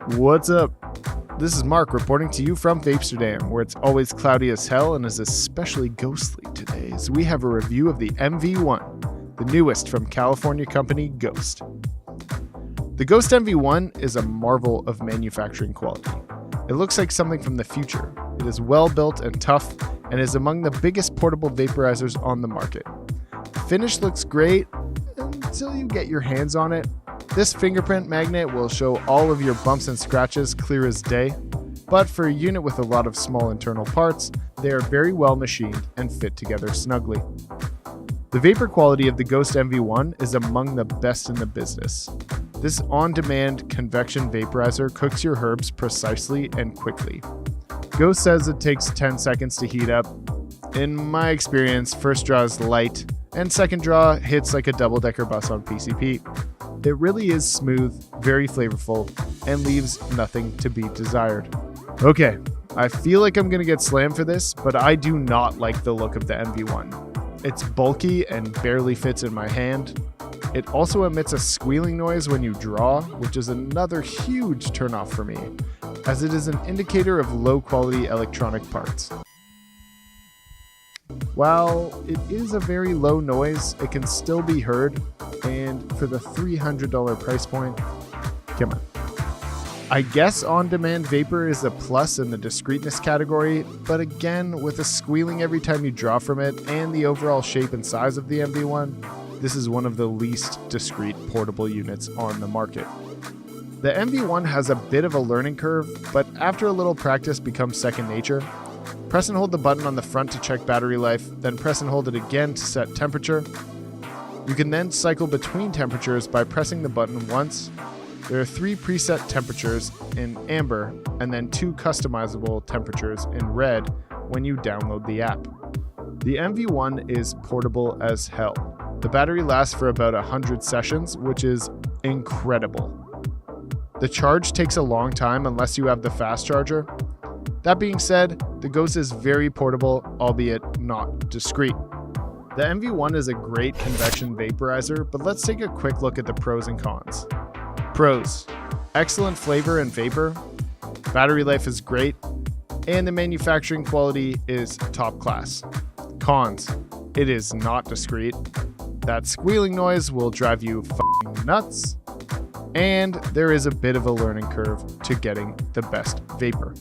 What's up? This is Mark reporting to you from Vapesterdam, where it's always cloudy as hell and is especially ghostly today, as we have a review of the MV1, the newest from California company Ghost. The Ghost MV1 is a marvel of manufacturing quality. It looks like something from the future. It is well built and tough, and is among the biggest portable vaporizers on the market. The finish looks great until you get your hands on it. This fingerprint magnet will show all of your bumps and scratches clear as day, but for a unit with a lot of small internal parts, they are very well machined and fit together snugly. The vapor quality of the Ghost MV1 is among the best in the business. This on-demand convection vaporizer cooks your herbs precisely and quickly. Ghost says it takes 10 seconds to heat up. In my experience, first draw is light, and second draw hits like a double-decker bus on PCP. It really is smooth, very flavorful, and leaves nothing to be desired. Okay, I feel like I'm gonna get slammed for this, but I do not like the look of the MV1. It's bulky and barely fits in my hand. It also emits a squealing noise when you draw, which is another huge turnoff for me, as it is an indicator of low-quality electronic parts. While it is a very low noise, it can still be heard, and for the $300 price point, come on. I guess on-demand vapor is a plus in the discreetness category, but again, with a squealing every time you draw from it and the overall shape and size of the MV1, this is one of the least discreet portable units on the market. The MV1 has a bit of a learning curve, but after a little practice becomes second nature. Press and hold the button on the front to check battery life, then press and hold it again to set temperature. You can then cycle between temperatures by pressing the button once. There are 3 preset temperatures in amber, and then 2 customizable temperatures in red when you download the app. The MV1 is portable as hell. The battery lasts for about 100 sessions, which is incredible. The charge takes a long time unless you have the fast charger. That being said, the Ghost is very portable, albeit not discreet. The MV1 is a great convection vaporizer, but let's take a quick look at the pros and cons. Pros: excellent flavor and vapor, battery life is great, and the manufacturing quality is top class. Cons: it is not discreet, that squealing noise will drive you f***ing nuts, and there is a bit of a learning curve to getting the best vapor.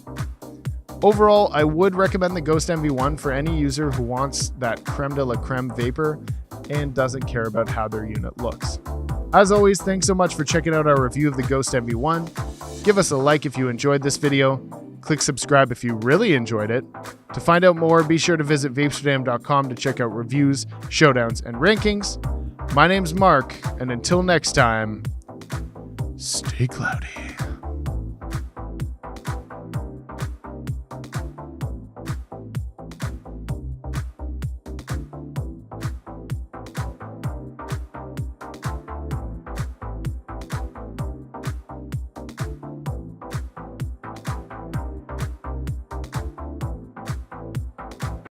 Overall, I would recommend the Ghost MV1 for any user who wants that creme de la creme vapor and doesn't care about how their unit looks. As always, thanks so much for checking out our review of the Ghost MV1. Give us a like if you enjoyed this video. Click subscribe if you really enjoyed it. To find out more, be sure to visit Vapesterdam.com to check out reviews, showdowns, and rankings. My name's Mark, and until next time, stay cloudy.